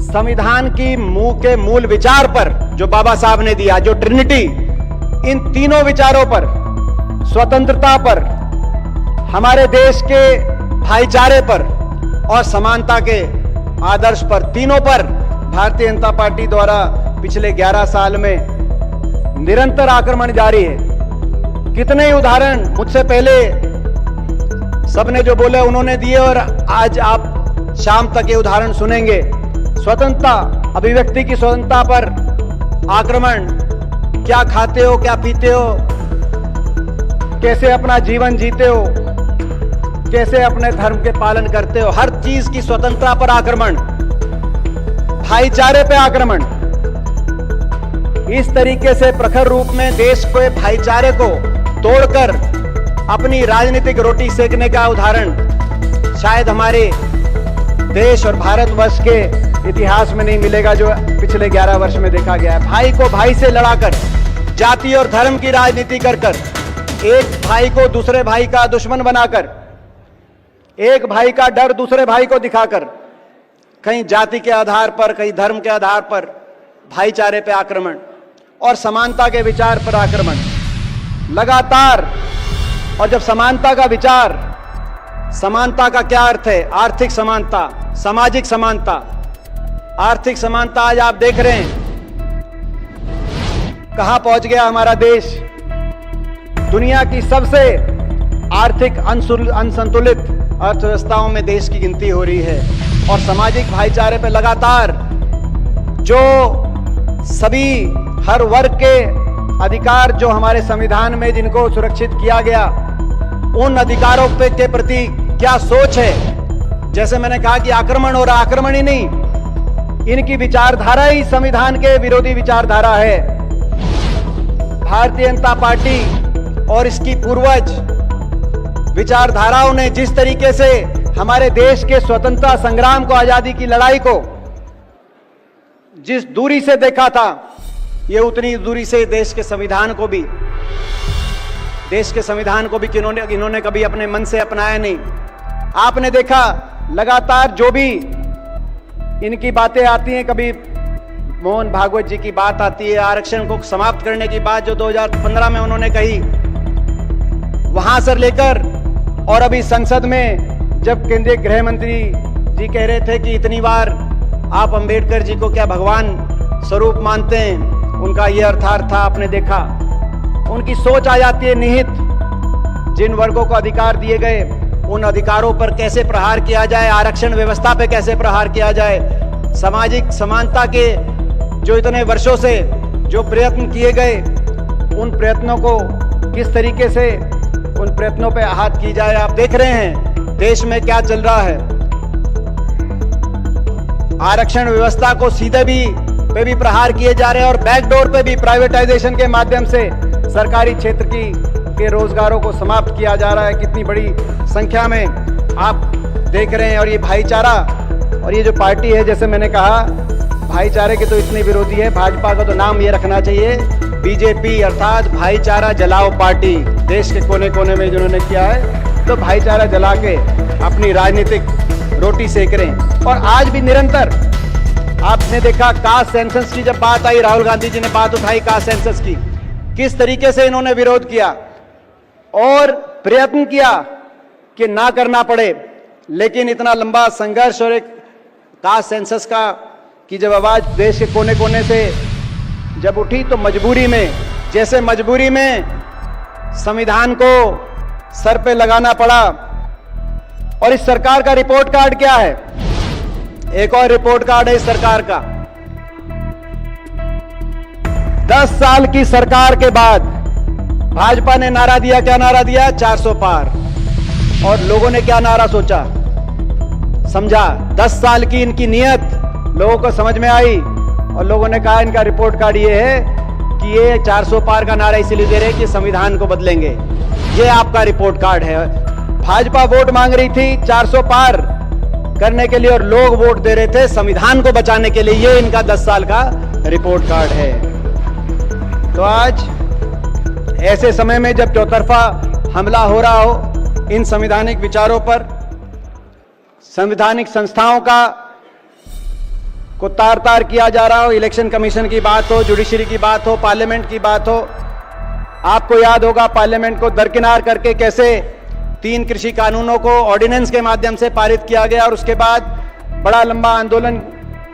संविधान की के मूल विचार पर जो बाबा साहब ने दिया, जो ट्रिनिटी, इन तीनों विचारों पर, स्वतंत्रता पर, हमारे देश के भाईचारे पर और समानता के आदर्श पर, तीनों पर भारतीय जनता पार्टी द्वारा पिछले 11 साल में निरंतर आक्रमण जारी है। कितने ही उदाहरण मुझसे पहले सबने जो बोले उन्होंने दिए, और आज आप शाम तक ये उदाहरण सुनेंगे। स्वतंत्रता, अभिव्यक्ति की स्वतंत्रता पर आक्रमण, क्या खाते हो, क्या पीते हो, कैसे अपना जीवन जीते हो, कैसे अपने धर्म के पालन करते हो, हर चीज की स्वतंत्रता पर आक्रमण, भाईचारे पे आक्रमण। इस तरीके से प्रखर रूप में देश के भाईचारे को तोड़कर अपनी राजनीतिक रोटी सेकने का उदाहरण शायद हमारे देश और भारतवर्ष के इतिहास में नहीं मिलेगा, जो पिछले 11 वर्ष में देखा गया है। भाई को भाई से लड़ाकर, जाति और धर्म की राजनीति कर एक भाई को दूसरे भाई का दुश्मन बनाकर, एक भाई का डर दूसरे भाई को दिखाकर, कहीं जाति के आधार पर, कहीं धर्म के आधार पर भाईचारे पे आक्रमण और समानता के विचार पर आक्रमण लगातार। और जब समानता का विचार, समानता का क्या अर्थ है? आर्थिक समानता, सामाजिक समानता। आर्थिक समानता आज आप देख रहे हैं कहां पहुंच गया हमारा देश। दुनिया की सबसे आर्थिक असंतुलित अर्थव्यवस्थाओं में देश की गिनती हो रही है। और सामाजिक भाईचारे पे लगातार जो सभी हर वर्ग के अधिकार जो हमारे संविधान में जिनको सुरक्षित किया गया, उन अधिकारों पे के प्रति क्या सोच है। जैसे मैंने कहा कि आक्रमण हो रहा, आक्रमण ही नहीं, इनकी विचारधारा ही संविधान के विरोधी विचारधारा है। भारतीय जनता पार्टी और इसकी पूर्वज विचारधाराओं ने जिस तरीके से हमारे देश के स्वतंत्रता संग्राम को, आजादी की लड़ाई को जिस दूरी से देखा था, ये उतनी दूरी से देश के संविधान को भी इन्होंने कभी अपने मन से अपनाया नहीं। आपने देखा लगातार जो भी इनकी बातें आती हैं, कभी मोहन भागवत जी की बात आती है, आरक्षण को समाप्त करने की बात जो 2015 में उन्होंने कही, वहां से लेकर और अभी संसद में जब केंद्रीय गृह मंत्री जी कह रहे थे कि इतनी बार आप अंबेडकर जी को क्या भगवान स्वरूप मानते हैं, उनका यह अर्थार्थ था। आपने देखा उनकी सोच आ जाती है निहित, जिन वर्गों को अधिकार दिए गए उन अधिकारों पर कैसे प्रहार किया जाए, आरक्षण व्यवस्था पे कैसे प्रहार किया जाए, सामाजिक समानता के जो इतने वर्षों से जो प्रयत्न किए गए, उन प्रयत्नों को किस तरीके से उन प्रयत्नों पे आहत की जाए। आप देख रहे हैं देश में क्या चल रहा है। आरक्षण व्यवस्था को सीधे पे भी प्रहार किए जा रहे हैं और बैकडोर पे भी प्राइवेटाइजेशन के माध्यम से सरकारी क्षेत्र के रोजगारों को समाप्त किया जा रहा है। कितनी बड़ी संख्या में आप देख रहे हैं। और ये भाईचारा और ये जो पार्टी है, जैसे मैंने कहा, भाईचारे के तो इतने विरोधी है, भाजपा का तो नाम ये रखना चाहिए बीजेपी, अर्थात भाईचारा जलाओ पार्टी। देश के कोने कोने में जिन्होंने किया है तो भाईचारा जला के अपनी राजनीतिक रोटी सेक रहे हैं। और आज भी निरंतर आपने देखा कास्ट सेंसस की जब बात आई, राहुल गांधी जी ने बात उठाई कास्ट सेंसस की, किस तरीके से इन्होंने विरोध किया और प्रयत्न किया कि ना करना पड़े। लेकिन इतना लंबा संघर्ष और एक कास्ट सेंसस का की जब आवाज देश के कोने कोने से जब उठी, तो मजबूरी में, जैसे मजबूरी में संविधान को सर पे लगाना पड़ा। और इस सरकार का रिपोर्ट कार्ड क्या है? एक और रिपोर्ट कार्ड है इस सरकार का। 10 साल की सरकार के बाद भाजपा ने नारा दिया, क्या नारा दिया? 400 पार। और लोगों ने क्या नारा सोचा, समझा? 10 साल की इनकी नियत लोगों को समझ में आई और लोगों ने कहा इनका रिपोर्ट कार्ड ये है कि ये 400 पार का नारा इसलिए दे रहे हैं कि संविधान को बदलेंगे। ये आपका रिपोर्ट कार्ड है। भाजपा वोट मांग रही थी 400 पार करने के लिए और लोग वोट दे रहे थे संविधान को बचाने के लिए। ये इनका 10 साल का रिपोर्ट कार्ड है। तो आज ऐसे समय में जब चौतरफा हमला हो रहा हो इन संवैधानिक विचारों पर, संवैधानिक संस्थाओं को तार तार किया जा रहा हो, इलेक्शन कमीशन की बात हो, जुडिशरी की बात हो, पार्लियामेंट की बात हो। आपको याद होगा पार्लियामेंट को दरकिनार करके कैसे 3 कृषि कानूनों को ऑर्डिनेंस के माध्यम से पारित किया गया और उसके बाद बड़ा लंबा आंदोलन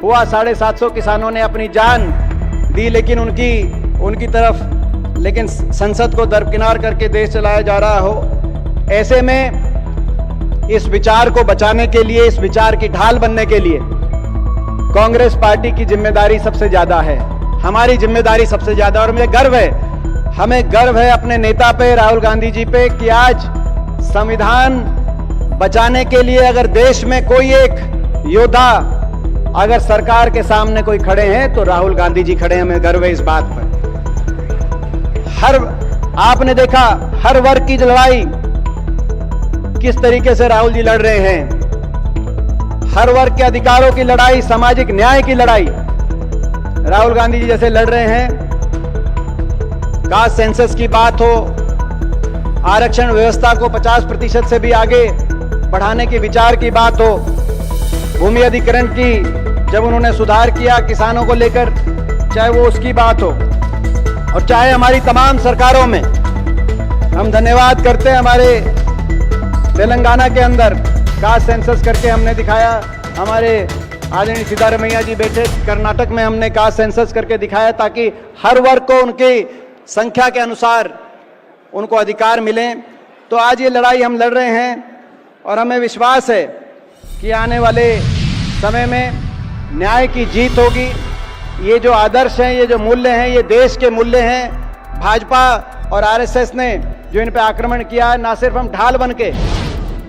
हुआ। 750 किसानों ने अपनी जान दी, लेकिन उनकी तरफ लेकिन संसद को दरकिनार करके देश चलाया जा रहा हो। ऐसे में इस विचार को बचाने के लिए, इस विचार की ढाल बनने के लिए कांग्रेस पार्टी की जिम्मेदारी सबसे ज्यादा है, हमारी जिम्मेदारी सबसे ज्यादा। और मुझे गर्व है, हमें गर्व है अपने नेता पे, राहुल गांधी जी पे, कि आज संविधान बचाने के लिए अगर देश में कोई एक योद्धा अगर सरकार के सामने कोई खड़े हैं तो राहुल गांधी जी खड़े हैं। हमें गर्व है इस बात पर। आपने देखा हर वर्ग की लड़ाई किस तरीके से राहुल जी लड़ रहे हैं। हर वर्ग के अधिकारों की लड़ाई, सामाजिक न्याय की लड़ाई राहुल गांधी जी जैसे लड़ रहे हैं। कास्ट सेंसस की बात हो, आरक्षण व्यवस्था को 50% से भी आगे बढ़ाने के विचार की बात हो, भूमि अधिग्रहण की जब उन्होंने सुधार किया किसानों को लेकर, चाहे वो उसकी बात हो, और चाहे हमारी तमाम सरकारों में हम धन्यवाद करते हैं। हमारे तेलंगाना के अंदर कास्ट सेंसस करके हमने दिखाया, हमारे आदरणीय सिद्धारमैया जी बैठे, कर्नाटक में हमने कास्ट सेंसस करके दिखाया ताकि हर वर्ग को उनकी संख्या के अनुसार उनको अधिकार मिले। तो आज ये लड़ाई हम लड़ रहे हैं और हमें विश्वास है कि आने वाले समय में न्याय की जीत होगी। ये जो आदर्श हैं, ये जो मूल्य हैं, ये देश के मूल्य हैं। भाजपा और आरएसएस ने जो इन पे आक्रमण किया है, ना सिर्फ हम ढाल बन के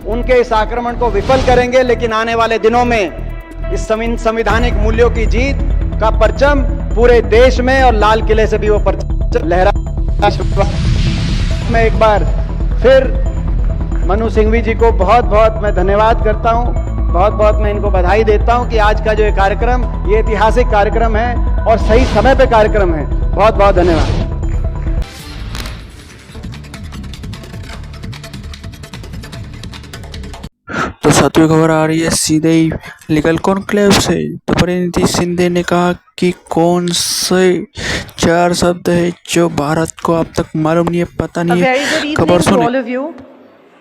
उनके इस आक्रमण को विफल करेंगे, लेकिन आने वाले दिनों में इस संवैधानिक मूल्यों की जीत का परचम पूरे देश में और लाल किले से भी वो परचम लहरा। मैं एक बार फिर मनु सिंघवी जी को बहुत बहुत मैं धन्यवाद करता हूं, बहुत बहुत मैं इनको बधाई देता हूं कि आज का जो ये कार्यक्रम, ये ऐतिहासिक कार्यक्रम है और सही समय पे कार्यक्रम है। बहुत बहुत धन्यवाद। तो सातवीं खबर आ रही है सीधे ही लीगल कॉन्क्लेव से। तो परिणीति शिंदे ने कहा कि कौन से 4 शब्द है जो भारत को अब तक मालूम नहीं है, पता नहीं है। खबर सुनिए।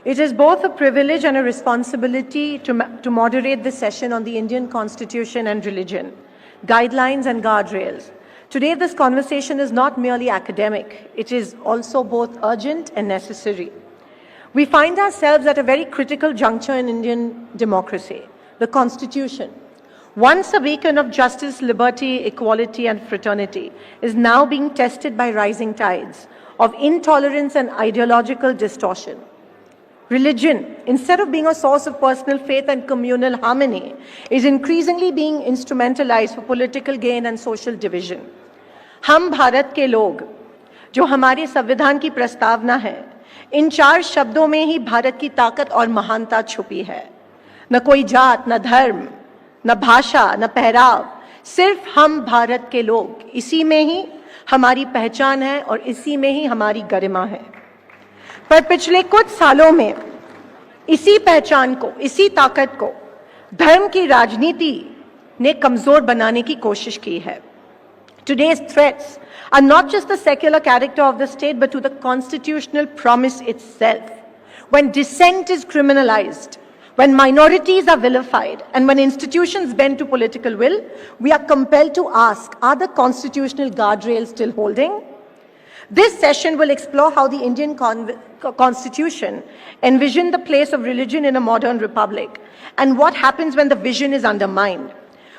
It is both a privilege and a responsibility to moderate this session on the Indian Constitution and religion, guidelines and guardrails. Today, this conversation is not merely academic. It is also both urgent and necessary. We find ourselves at a very critical juncture in Indian democracy. The Constitution, once a beacon of justice, liberty, equality and fraternity, is now being tested by rising tides of intolerance and ideological distortion. Religion, instead of being a source of personal faith and communal harmony, is increasingly being instrumentalized for political gain and social division. हम भारत के लोग, जो हमारे संविधान की प्रस्तावना है, इन 4 शब्दों में ही भारत की ताकत और महानता छुपी है। न कोई जात, न धर्म, न भाषा, न पहराव, सिर्फ हम भारत के लोग, इसी में ही हमारी पहचान है और इसी में ही हमारी गरिमा है। पर पिछले कुछ सालों में इसी पहचान को, इसी ताकत को धर्म की राजनीति ने कमजोर बनाने की कोशिश की है. Today's threats are not just the secular character of the state, but to the constitutional promise itself. When dissent is criminalized, when minorities are vilified, and when institutions bend to political will, we are compelled to ask, are the constitutional guardrails still holding? This session will explore how the Indian Constitution envisioned the place of religion in a modern republic, and what happens when the vision is undermined.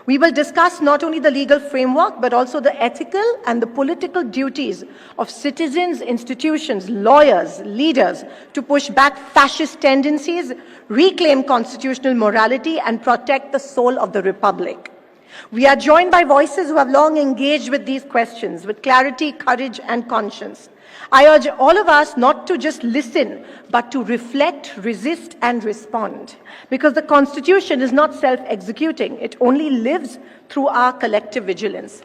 We will discuss not only the legal framework, but also the ethical and the political duties of citizens, institutions, lawyers, leaders to push back fascist tendencies, reclaim constitutional morality, and protect the soul of the republic. We are joined by voices who have long engaged with these questions with clarity, courage, and conscience. I urge all of us not to just listen, but to reflect, resist, and respond. Because the Constitution is not self-executing. It only lives through our collective vigilance.